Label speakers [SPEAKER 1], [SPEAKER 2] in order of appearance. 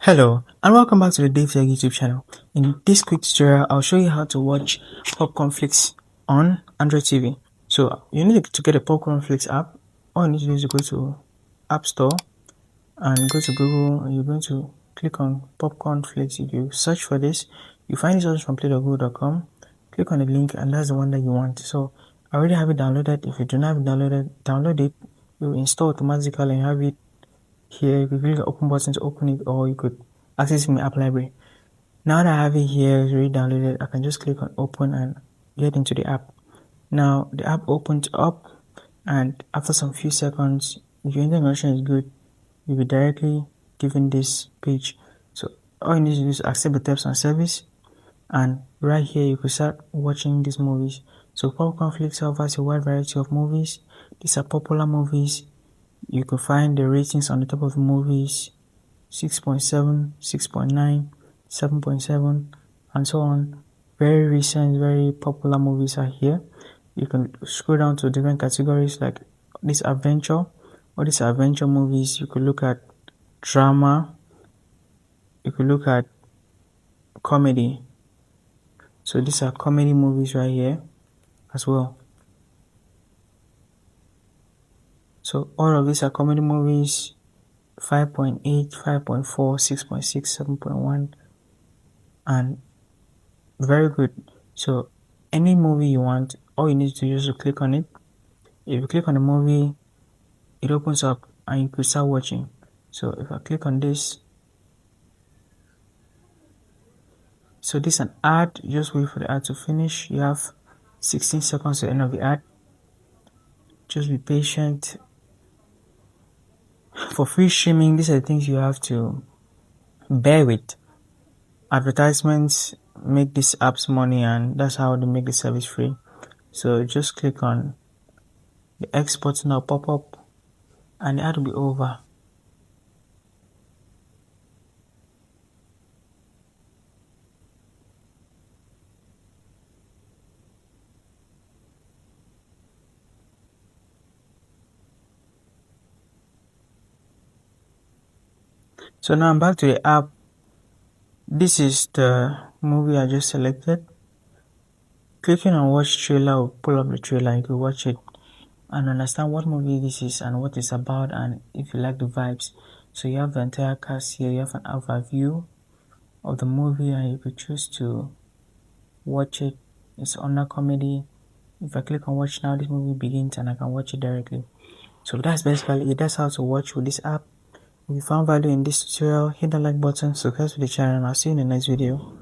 [SPEAKER 1] Hello and welcome back to the DaveTech YouTube channel. In this quick tutorial, I'll show you how to watch PopcornFlix on Android TV. So you need to get a PopcornFlix app. All you need to do is go to App Store and go to Google, and you're going to click on PopcornFlix. If you search for this, you find this also from play.google.com. Click on the link and that's the one that you want. So I already have it downloaded. If you do not have it downloaded, download it. It will install automatically and have it here. You can click the open button to open it, or you could access it in my app library. Now that I have it here, it's already downloaded, I can just click on open and get into the app. Now the app opens up, and after some few seconds, if your internet connection is good, you'll be directly given this page. So all you need to do is accept the terms and service, and right here you can start watching these movies. So PopcornFlix offers a wide variety of movies. These are popular movies. You can find the ratings on the top of the movies: 6.7, 6.9, 7.7, and so on. Very recent, very popular movies are here. You can scroll down to different categories like this adventure. All these adventure movies. You could look at drama. You could look at comedy. So these are comedy movies right here as well. So all of these are comedy movies: 5.8, 5.4, 6.6, 7.1, and very good. So any movie you want, all you need to do is to click on it. If you click on the movie, it opens up and you could start watching. So if I click on this, so this is an ad. Just wait for the ad to finish. You have 16 seconds to the end of the ad. Just be patient. For free streaming, these are the things you have to bear with. Advertisements make these apps money, and that's how they make the service free. So just click on the X button or pop up, and the ad will be over. So now I'm back to the app. This is the movie I just selected. Clicking on watch trailer will pull up the trailer. You can watch it and understand what movie this is and what it's about, and if you like the vibes. So you have the entire cast here. You have an overview of the movie, and you could choose to watch it. It's under comedy. If I click on watch now, this movie begins and I can watch it directly. So that's basically it. That's how to watch with this app. If you found value in this tutorial, hit the like button, subscribe to the channel, and I'll see you in the next video.